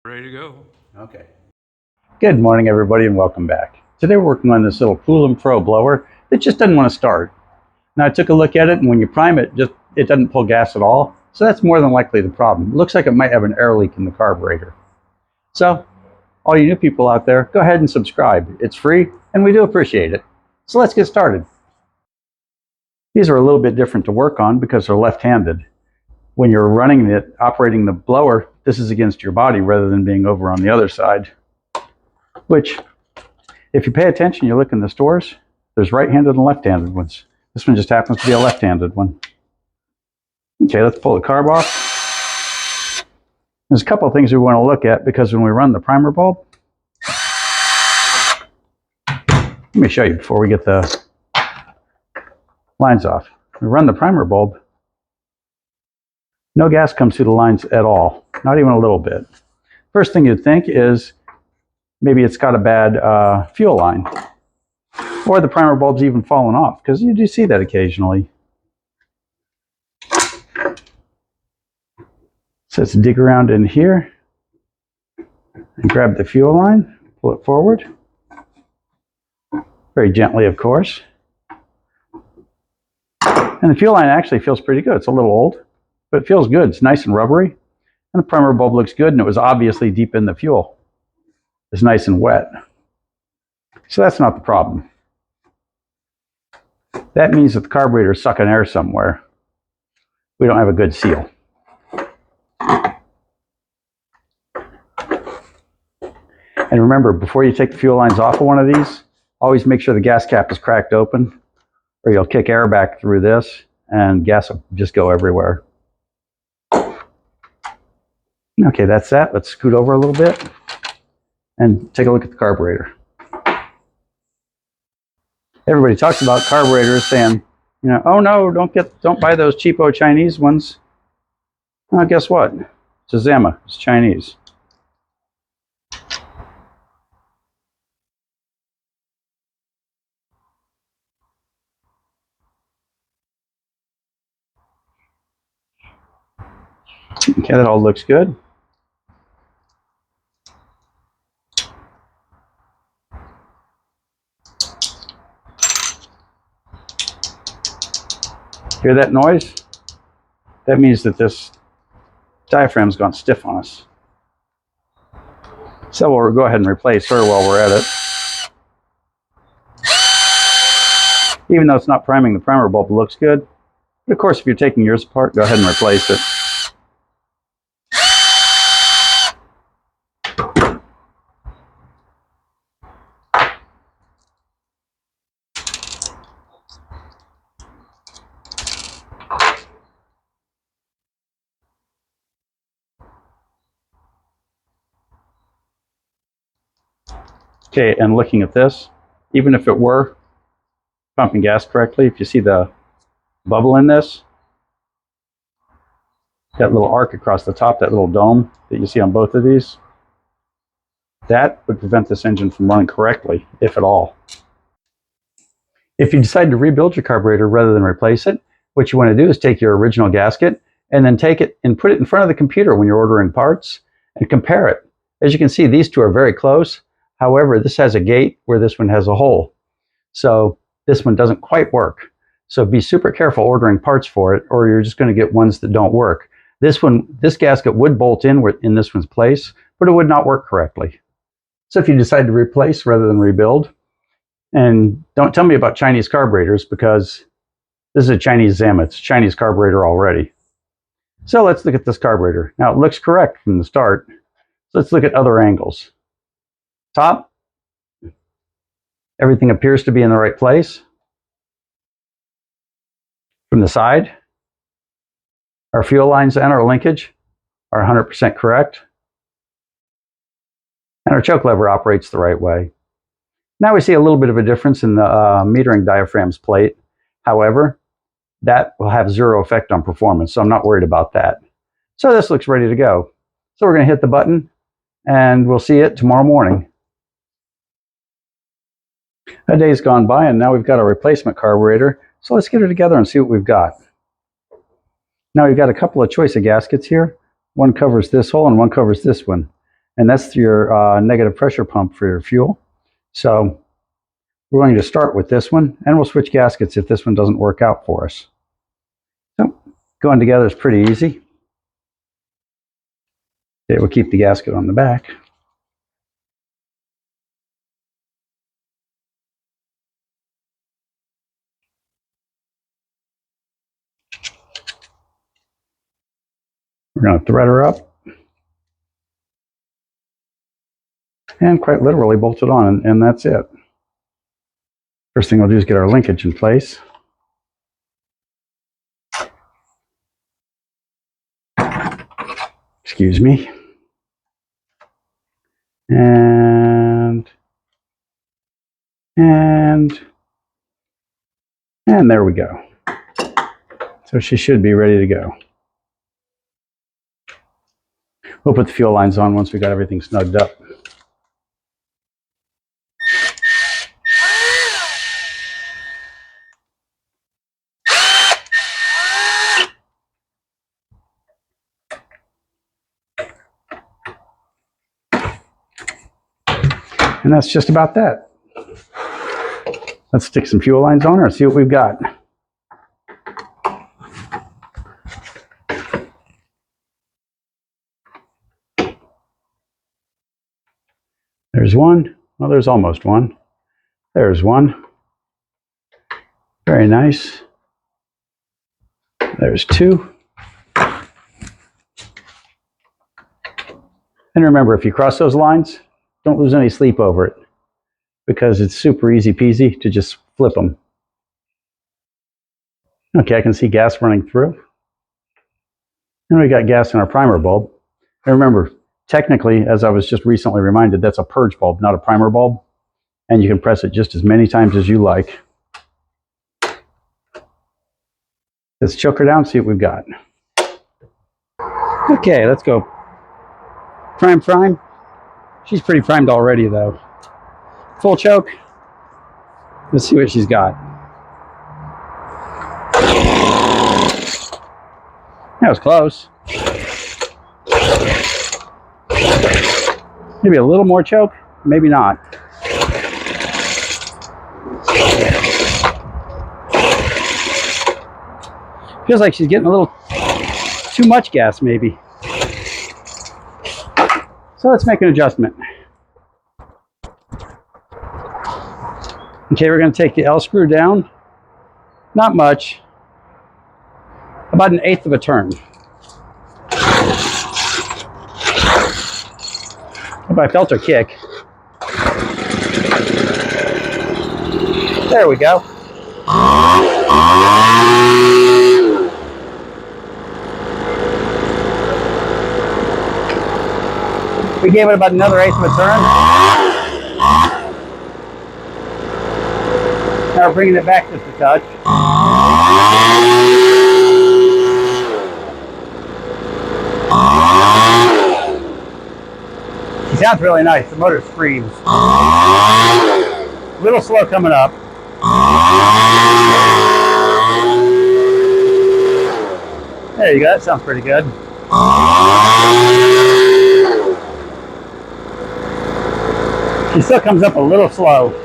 Ready to go. Okay. Good morning, everybody, and welcome back. Today we're working on this little Poulan Pro blower that just doesn't want to start. Now I took a look at it, and when you prime it, it doesn't pull gas at all. So that's more than likely the problem. It looks like it might have an air leak in the carburetor. So all you new people out there, go ahead and subscribe. It's free, and we do appreciate it. So let's get started. These are a little bit different to work on because they're left-handed. When you're running it, operating the blower, this is against your body rather than being over on the other side. Which, if you pay attention, you look in the stores, there's right-handed and left-handed ones. This one just happens to be a left-handed one. Okay, let's pull the carb off. There's a couple of things we want to look at because when we run the primer bulb, let me show you before we get the lines off. When we run the primer bulb, no gas comes through the lines at all, not even a little bit. First thing you'd think is maybe it's got a bad fuel line, or the primer bulb's even fallen off, because you do see that occasionally. So let's dig around in here and grab the fuel line, pull it forward, very gently, of course. And the fuel line actually feels pretty good. It's a little old, but it feels good. It's nice and rubbery, and the primer bulb looks good, and it was obviously deep in the fuel. It's nice and wet. So that's not the problem. That means that the carburetor is sucking air somewhere. We don't have a good seal. And remember, before you take the fuel lines off of one of these, always make sure the gas cap is cracked open, or you'll kick air back through this and gas will just go everywhere. Okay, that's that. Let's scoot over a little bit and take a look at the carburetor. Everybody talks about carburetors saying, you know, oh no, don't buy those cheapo Chinese ones. Well, guess what? It's a Zama. It's Chinese. Okay, that all looks good. Hear that noise? That means that this diaphragm's gone stiff on us. So we'll go ahead and replace her while we're at it. Even though it's not priming, the primer bulb looks good. But of course, if you're taking yours apart, go ahead and replace it. Okay, and looking at this, even if it were pumping gas correctly, if you see the bubble in this, that little arc across the top, that little dome that you see on both of these, that would prevent this engine from running correctly, if at all. If you decide to rebuild your carburetor rather than replace it, what you want to do is take your original gasket and then take it and put it in front of the computer when you're ordering parts and compare it. As you can see, these two are very close. However, this has a gate where this one has a hole. So this one doesn't quite work. So be super careful ordering parts for it, or you're just going to get ones that don't work. This gasket would bolt in this one's place, but it would not work correctly. So if you decide to replace rather than rebuild, and don't tell me about Chinese carburetors, because this is a Chinese Zama. It's a Chinese carburetor already. So let's look at this carburetor. Now it looks correct from the start. So let's look at other angles. Top, everything appears to be in the right place. From the side, our fuel lines and our linkage are 100% correct. And our choke lever operates the right way. Now we see a little bit of a difference in the metering diaphragm's plate. However, that will have zero effect on performance, so I'm not worried about that. So this looks ready to go. So we're going to hit the button, and we'll see it tomorrow morning. A day's gone by, and now we've got a replacement carburetor. So let's get it together and see what we've got. Now we've got a couple of choice of gaskets here. One covers this hole and one covers this one. and that's your negative pressure pump for your fuel. So we're going to start with this one, and we'll switch gaskets if this one doesn't work out for us. So going together is pretty easy. Okay, we'll keep the gasket on the back. We're going to thread her up and quite literally bolt it on, and that's it. First thing we'll do is get our linkage in place. Excuse me. And there we go. So she should be ready to go. We'll put the fuel lines on once we got everything snugged up. And that's just about that. Let's stick some fuel lines on her and see what we've got. There's one. Well, there's almost one. There's one. Very nice. There's two. And remember, if you cross those lines, don't lose any sleep over it, because it's super easy peasy to just flip them. Okay, I can see gas running through. And we got gas in our primer bulb. And remember, technically, as I was just recently reminded, that's a purge bulb, not a primer bulb. And you can press it just as many times as you like. Let's choke her down, see what we've got. Okay, let's go. Prime. She's pretty primed already, though. Full choke. Let's see what she's got. That was close. Maybe a little more choke, maybe not. Feels like she's getting a little too much gas, maybe. So let's make an adjustment. Okay, we're going to take the L screw down. Not much. About 1/8 of a turn. Hope I felt her kick. There we go. We gave it about another 1/8 of a turn. Now we're bringing it back just a touch. She sounds really nice. The motor screams. A little slow coming up. There you go. That sounds pretty good. She still comes up a little slow.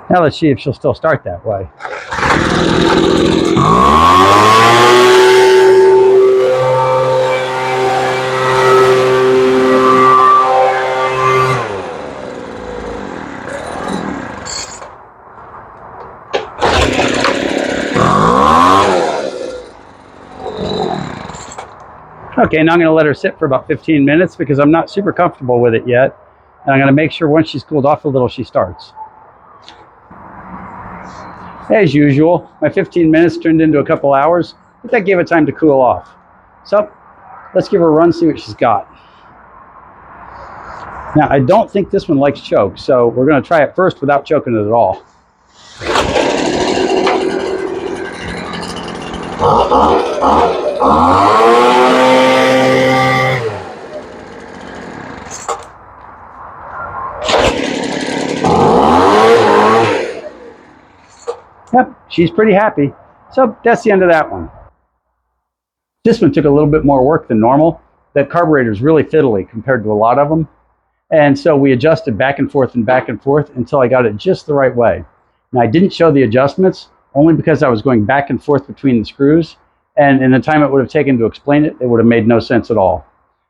Now let's see if she'll still start that way. Okay, now I'm going to let her sit for about 15 minutes because I'm not super comfortable with it yet. And I'm going to make sure once she's cooled off a little, she starts. As usual, my 15 minutes turned into a couple hours, but that gave it time to cool off. So let's give her a run, see what she's got. Now, I don't think this one likes choke, so we're going to try it first without choking it at all. Yep, she's pretty happy. So that's the end of that one. This one took a little bit more work than normal. That carburetor is really fiddly compared to a lot of them. And so we adjusted back and forth until I got it just the right way. Now, I didn't show the adjustments only because I was going back and forth between the screws. And in the time it would have taken to explain it, it would have made no sense at all.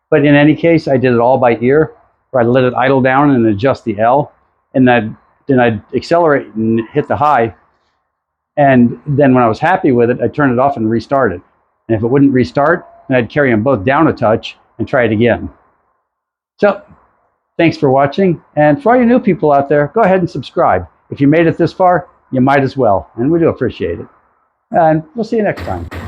But in any case, I did it all by ear, where I let it idle down and adjust the L. And then I'd accelerate and hit the high. And then when I was happy with it, I'd turn it off and restart it. And if it wouldn't restart, then I'd carry them both down a touch and try it again. So thanks for watching. And for all you new people out there, go ahead and subscribe. If you made it this far, you might as well. And we do appreciate it. And we'll see you next time.